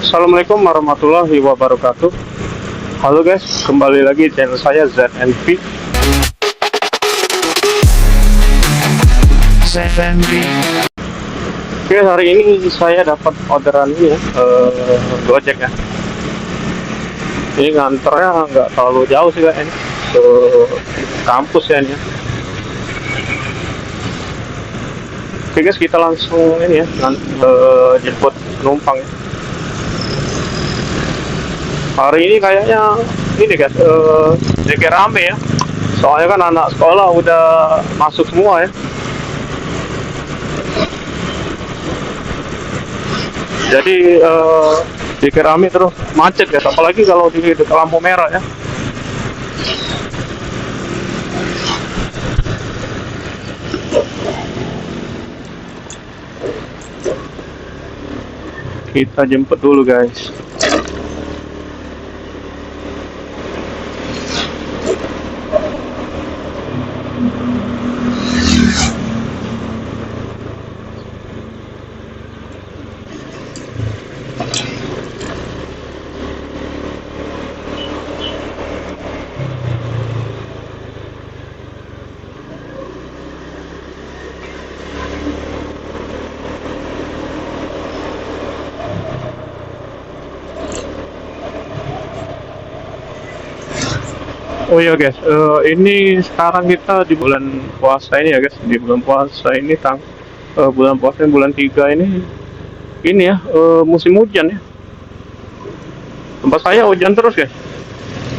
Assalamualaikum warahmatullahi wabarakatuh. Halo guys, kembali lagi di channel saya Zeth MV. Zeth MV. Oke, hari ini saya dapat orderan ini ya, gojek ya. Ini nganternya nggak terlalu jauh sih kayaknya, ke kampus ya ini. Oke guys, kita langsung ini ya, jemput penumpang ya. Hari ini kayaknya ini guys, jadi rame ya. Soalnya kan anak sekolah udah masuk semua ya. Jadi jadi rame terus macet guys, apalagi kalau di dekat lampu merah ya. Kita jemput dulu guys. Oh iya guys, ini sekarang kita di bulan puasa ini ya guys. Di bulan puasa ini bulan puasa bulan 3 ini ya, musim hujan ya. Tempat saya hujan terus guys.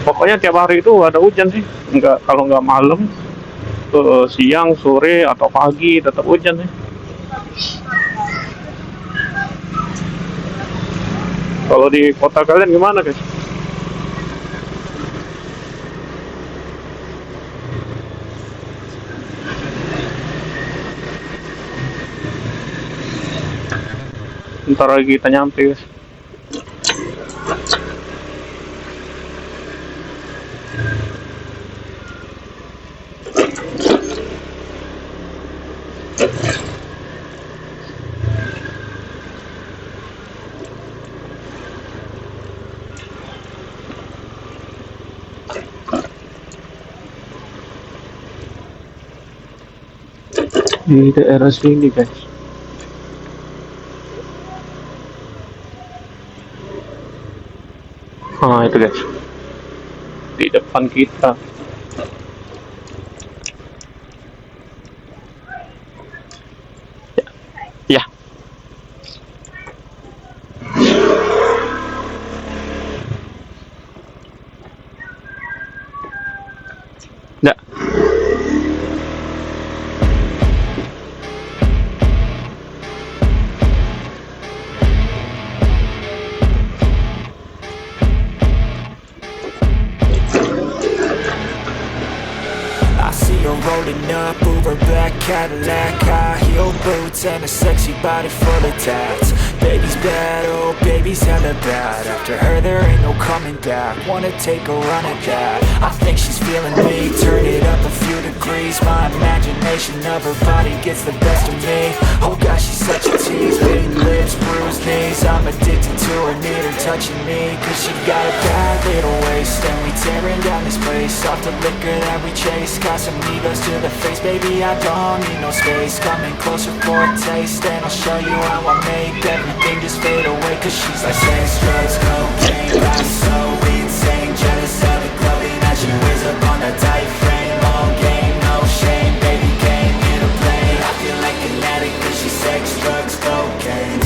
Pokoknya tiap hari itu ada hujan sih. Kalau nggak malam, siang, sore atau pagi tetap hujan ya. Kalau di kota kalian gimana guys? Ntar lagi kita nyampe guys. Di daerah sini guys. Nah itu guys, di depan kita. Ya, ya. Nggak. Rolling up, Uber black Cadillac, high heel boots and a sexy body full of tats. Baby's bad, oh baby's hella bad. After her there ain't no coming back. Wanna take a run at that? I think she's feeling me. Turn it up a few degrees. My imagination of her body gets the best of me. Oh gosh, she's such a tease. Big lips, bruised knees. I'm addicted to her, need her touching me. Cause she got a bad little waist, and we tearing down this place. Off the liquor that we chase. Got some egos to the face, baby, I don't need no space. Coming closer for a taste, and I'll show you how I make everything just fade away. Cause she's like sex, drugs, cocaine, life's so insane. Jealous of the clothing that she wears up on a tight frame. All game, no shame, baby came here to play. I feel like an addict cause she's sex, drugs, cocaine.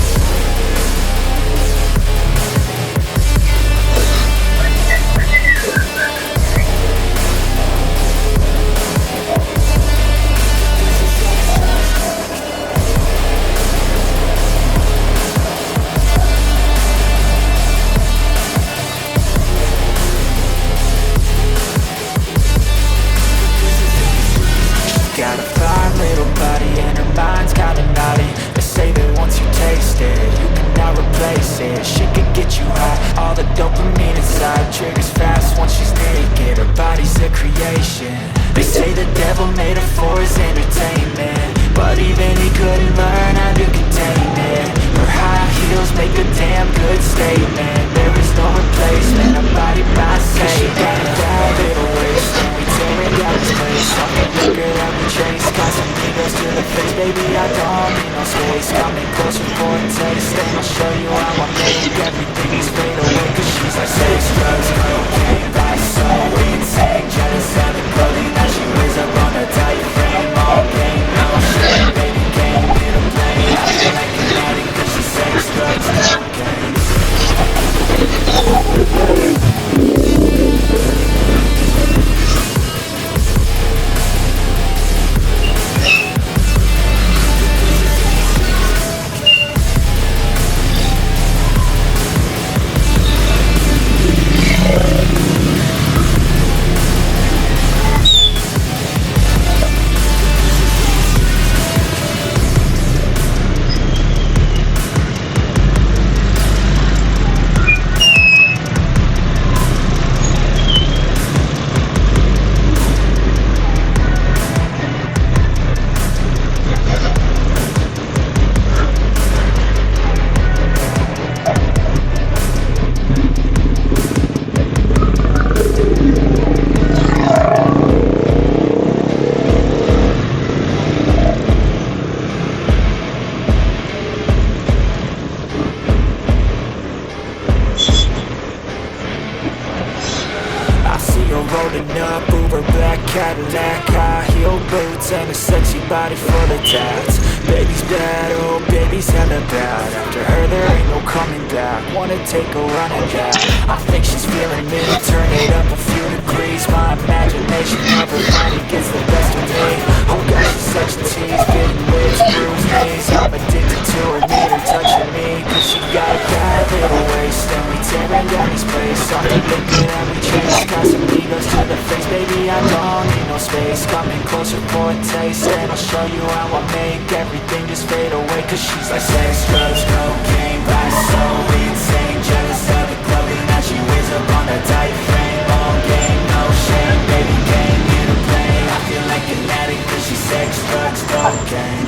for a taste, and I'll show you how I make everything just fade away. Cause she's like sex, drugs, cocaine, vice, so insane. Jealous of the clothing that she wears up on her tight frame. All game, no shame, baby came here to play. I feel like an addict cause she's sex, drugs, cocaine. Rolling up, Uber black Cadillac, high heel boots and a sexy body full of tats. Baby's bad, oh baby's hella bad. After her there ain't no coming back. Wanna take a run at that. I think she's feeling me, turn it up a few degrees. My imagination never finally gets the best of me. Oh God, she's such a tease, getting lips, bruised knees. I'm addicted to her, need her touching me. Cause she got a bad little waist, and we tearing down this place. Off the liquor that we chase, got some egos to the face. Baby, I don't need no space. Coming closer for a taste, and I'll show you how I make everything just fade away. Cause she's like sex, drugs, cocaine, vice, so insane. Jealous of the clothing that she wears up on her tight frame. All game, no shame, baby came here to play. I feel like an addict cause she's sex, drugs, cocaine.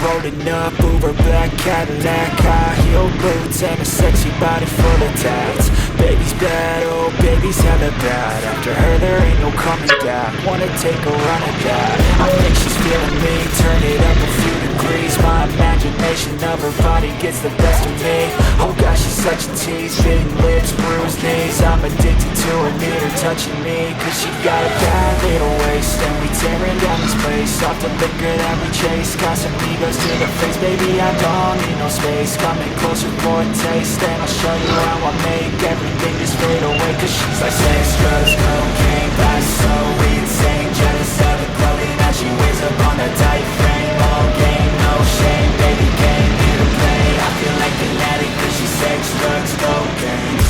Rolling up, Uber black Cadillac, high heel boots and a sexy body full of tats. Baby's bad, oh baby's hella bad. After her there ain't no coming back. Wanna take a run at that. I think she's feeling me, turn it up a few degrees. My imagination Imagination of her body gets the best of me. Oh gosh, she's such a tease. Bitten lips, bruised knees. I'm addicted to her, need her touching me. Cause she got a bad little waist, and we tearing down this place. Off the liquor that we chase. Got some egos to the face, baby, I don't need no space. Coming closer for a taste, and I'll show you how I make everything just fade away. Cause she's like sex, drugs, cocaine, body so insane. Jealous of the clothing that she wears up on a tight frame. All game, no shame, baby game, here to play. I feel like an addict cause she's sex, drugs, cocaine.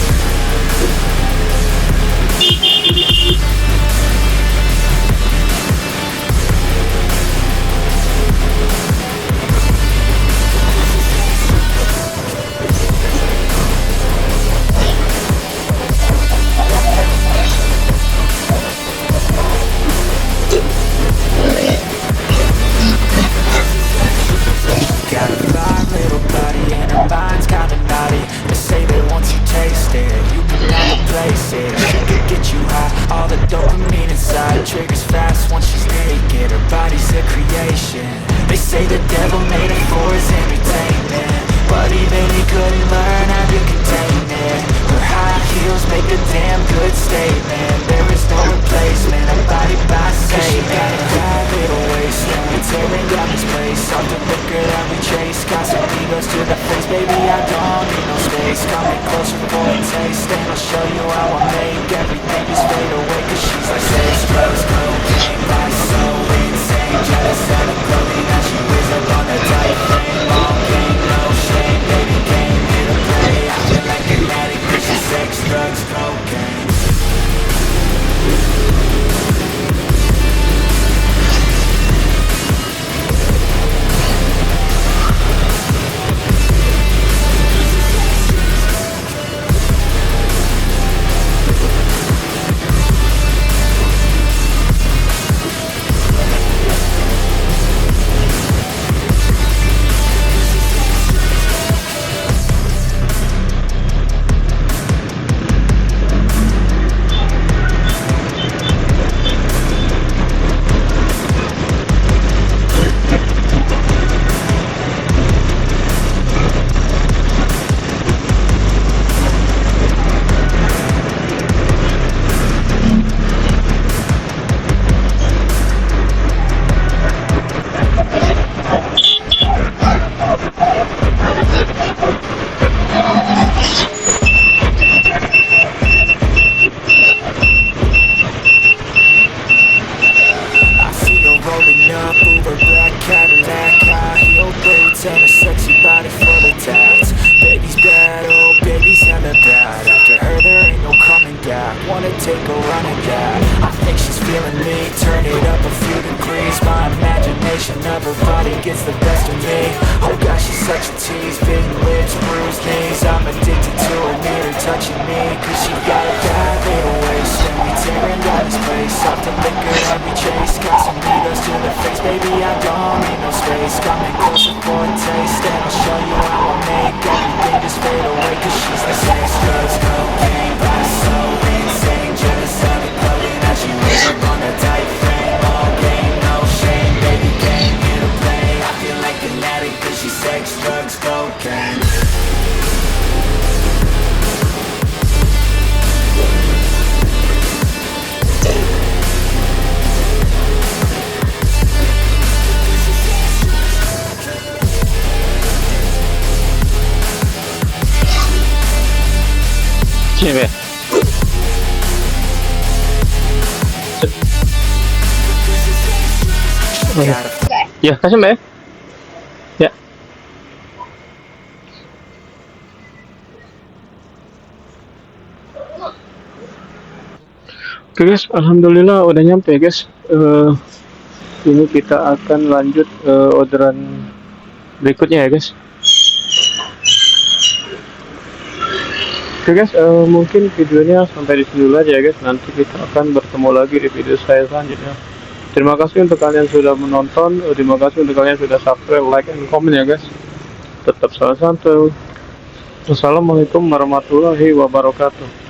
Got a fine little body and her mind's kinda naughty. They say that once you taste it, you can never replace it. She could get you high, all the dopamine inside triggers fast once she's naked. Her body's a creation. They say the devil made her for his entertainment, but even he couldn't learn how to contain it. Her high heels make a damn good statement. There is no replacement, a body by Satan. She got a bad little waist, and we tearing down this place. Off the liquor that we chase. Got some egos to the face, baby, I don't need no space. Coming closer for a taste, and I'll show you how I make everything just fade away. Cause she's like sex, drugs, cocaine, body so insane. Jealous of the clothing that she wears up on a tight frame. All game, no shame, baby game, here to play. I feel like an addict cause she's sex, drugs, cocaine. Gets the best of me. Oh gosh, she's such a tease. Bitten lips, bruised knees. I'm addicted to her, need her touching me. Cause she got a bad little waist, and we tearing down this place. Off the liquor that we chase. Got some egos to the face, baby, I don't need no space. Coming closer for a taste, and I'll show you how I make everything just fade away. Cause she's like sex, drugs, cocaine, body so insane. Jealous of the clothing that she wears up on a tight frame. All game, no shame, baby game, here to play. I feel like an addict cause she's sex, drugs, cocaine. Sini, Be. Ya, kasih Mbak. Ya. Oke guys, alhamdulillah udah nyampe guys. Ini kita akan lanjut orderan berikutnya ya guys. Oke guys, mungkin videonya sampai di sini dulu aja ya guys. Nanti kita akan bertemu lagi di video saya selanjutnya. Terima kasih untuk kalian sudah menonton. Terima kasih untuk kalian sudah subscribe, like, dan komen ya guys. Tetap salam santuy. Wassalamualaikum warahmatullahi wabarakatuh.